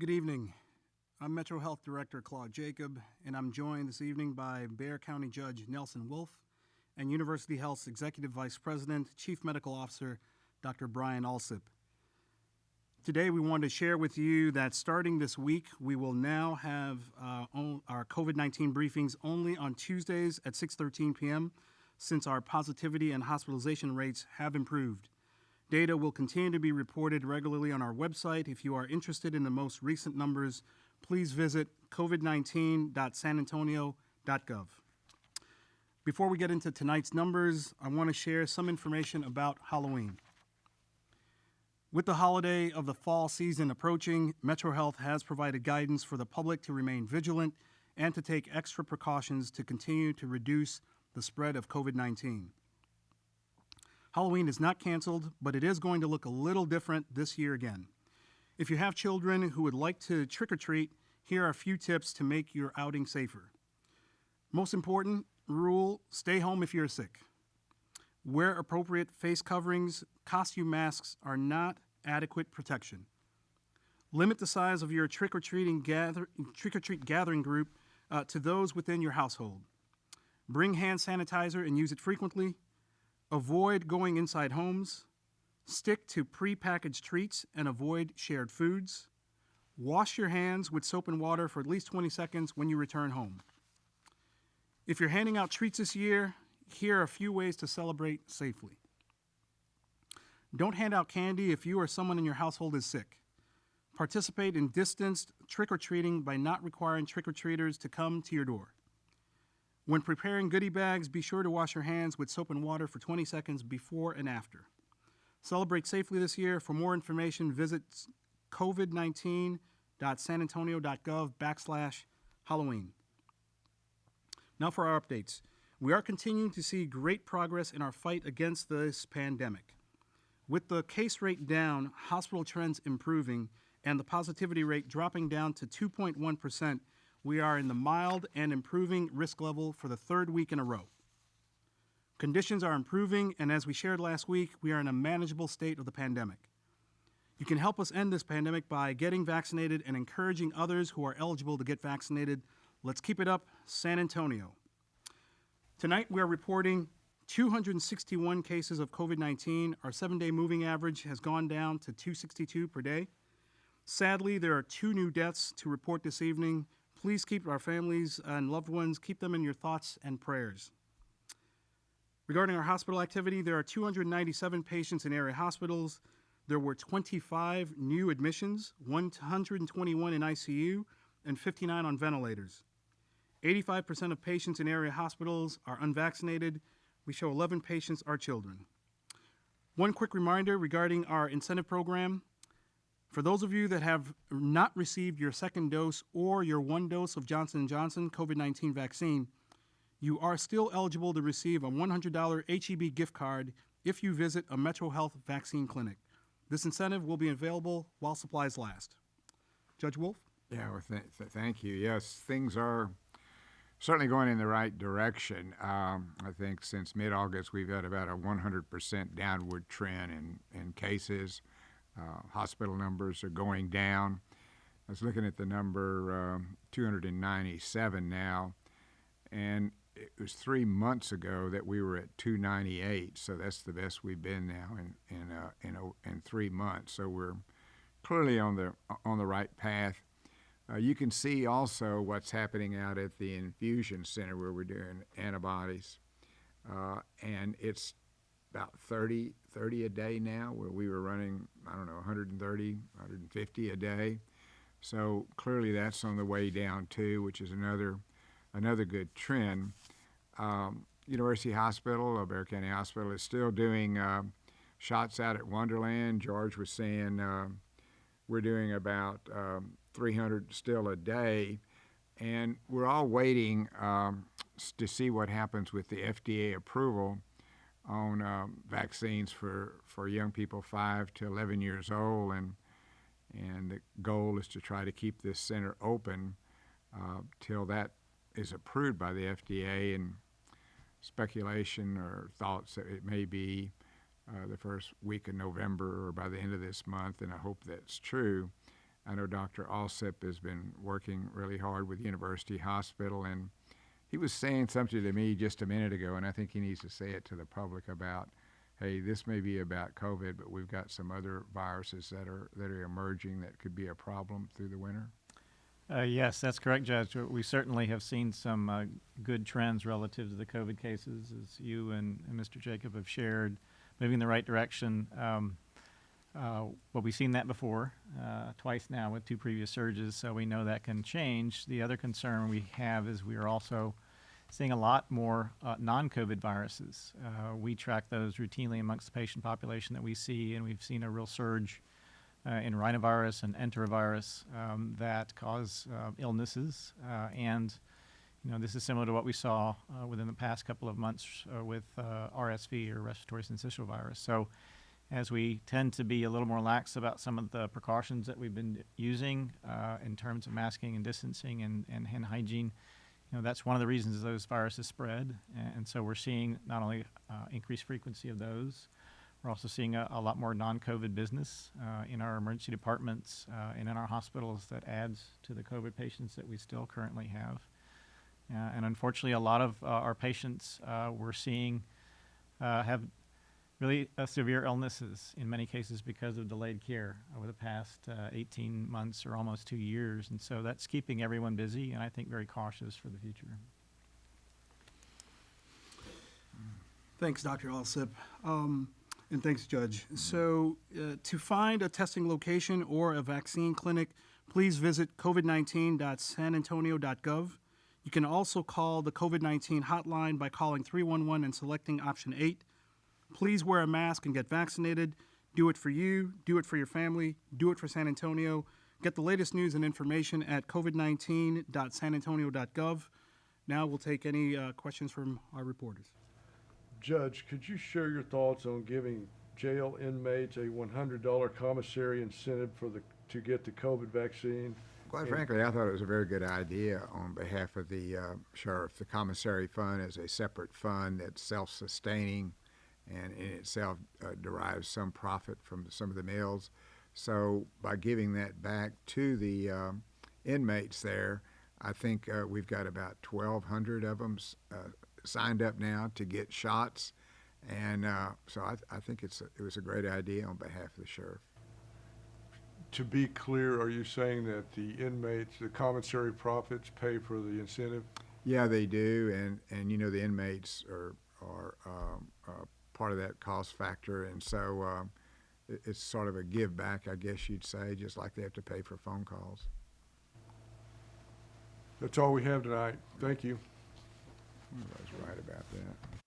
Good evening. I'm Metro Health Director Claude Jacob, and I'm joined this evening by Bexar County Judge Nelson Wolf and University Health's Executive Vice President, Chief Medical Officer, Dr. Brian Alsip. Today, we wanted to share with you that starting this week, we will now have our COVID-19 briefings only on Tuesdays at 6:13 p.m. since our positivity and hospitalization rates have improved. Data will continue to be reported regularly on our website. If you are interested in the most recent numbers, please visit covid19.sanantonio.gov. Before we get into tonight's numbers, I want to share some information about Halloween. With the holiday of the fall season approaching, Metro Health has provided guidance for the public to remain vigilant and to take extra precautions to continue to reduce the spread of COVID-19. Halloween is not canceled, but it is going to look a little different this year again. If you have children who would like to trick-or-treat, here are a few tips to make your outing safer. Most important rule, stay home if you're sick. Wear appropriate face coverings. Costume masks are not adequate protection. Limit the size of your trick-or-treat gathering group to those within your household. Bring hand sanitizer and use it frequently. Avoid going inside homes. Stick to pre-packaged treats and avoid shared foods. Wash your hands with soap and water for at least 20 seconds when you return home. If you're handing out treats this year, here are a few ways to celebrate safely. Don't hand out candy if you or someone in your household is sick. Participate in distanced trick-or-treating by not requiring trick-or-treaters to come to your door. When preparing goodie bags, be sure to wash your hands with soap and water for 20 seconds before and after. Celebrate safely this year. For more information, visit covid19.sanantonio.gov/Halloween. Now for our updates. We are continuing to see great progress in our fight against this pandemic. With the case rate down, hospital trends improving, and the positivity rate dropping down to 2.1%, we are in the mild and improving risk level for the third week in a row. Conditions are improving, and as we shared last week, we are in a manageable state of the pandemic. You can help us end this pandemic by getting vaccinated and encouraging others who are eligible to get vaccinated. Let's keep it up, San Antonio. Tonight, we are reporting 261 cases of COVID-19. Our 7-day moving average has gone down to 262 per day. Sadly, there are 2 new deaths to report this evening. Please keep our families and loved ones, keep them in your thoughts and prayers. Regarding our hospital activity, there are 297 patients in area hospitals. There were 25 new admissions, 121 in ICU, and 59 on ventilators. 85% of patients in area hospitals are unvaccinated. We show 11 patients are children. One quick reminder regarding our incentive program. For those of you that have not received your second dose or your 1 dose of Johnson & Johnson COVID-19 vaccine, you are still eligible to receive a $100 HEB gift card if you visit a Metro Health vaccine clinic. This incentive will be available while supplies last. Judge Wolf? Yeah, well, thank you. Yes, things are certainly going in the right direction. I think since mid-August, we've had about a 100% downward trend in cases. Hospital numbers are going down. I was looking at the number 297 now, and it was 3 months ago that we were at 298. So that's the best we've been now in 3 months. So we're clearly on the right path. You can see also what's happening out at the infusion center where we're doing antibodies, and it's about 30 a day now, where we were running, 130, 150 a day. So clearly that's on the way down too, which is another good trend. University Hospital, Bexar County Hospital, is still doing shots out at Wonderland. George was saying we're doing about 300 still a day, and we're all waiting to see what happens with the FDA approval on vaccines for young people 5 to 11 years old, and the goal is to try to keep this center open till that is approved by the FDA, and speculation or thoughts that it may be the first week of November or by the end of this month, and I hope that's true. I know Dr. Alsip has been working really hard with University Hospital, and he was saying something to me just a minute ago, and I think he needs to say it to the public about, hey, this may be about COVID, but we've got some other viruses that are emerging that could be a problem through the winter. Yes, that's correct, Judge. We certainly have seen some good trends relative to the COVID cases, as you and Mr. Jacob have shared, moving in the right direction. But we've seen that before, twice now with 2 previous surges, so we know that can change. The other concern we have is we are also seeing a lot more non-COVID viruses. We track those routinely amongst the patient population that we see, and we've seen a real surge in rhinovirus and enterovirus that cause illnesses. And this is similar to what we saw within the past couple of months with RSV, or respiratory syncytial virus. So as we tend to be a little more lax about some of the precautions that we've been using in terms of masking and distancing and hand hygiene, that's one of the reasons those viruses spread. And so we're seeing not only increased frequency of those, we're also seeing a lot more non-COVID business in our emergency departments and in our hospitals that adds to the COVID patients that we still currently have. And unfortunately, a lot of our patients we're seeing have really severe illnesses, in many cases because of delayed care over the past 18 months or almost 2 years. And so that's keeping everyone busy and I think very cautious for the future. Thanks, Dr. Alsip. And thanks, Judge. So to find a testing location or a vaccine clinic, please visit covid19.sanantonio.gov. You can also call the COVID-19 hotline by calling 311 and selecting option 8. Please wear a mask and get vaccinated. Do it for you, do it for your family, do it for San Antonio. Get the latest news and information at covid19.sanantonio.gov. Now we'll take any questions from our reporters. Judge, could you share your thoughts on giving jail inmates a $100 commissary incentive to get the COVID vaccine? Quite frankly, I thought it was a very good idea on behalf of the sheriff. The commissary fund is a separate fund that's self-sustaining and in itself derives some profit from some of the meals. So by giving that back to the inmates there, I think we've got about 1,200 of them signed up now to get shots, and so I think it was a great idea on behalf of the sheriff. To be clear, are you saying that the inmates, the commissary profits pay for the incentive? Yeah, they do, and the inmates are part of that cost factor, and so it's sort of a give back, I guess you'd say, just like they have to pay for phone calls. That's all we have tonight. Thank you. I was right about that.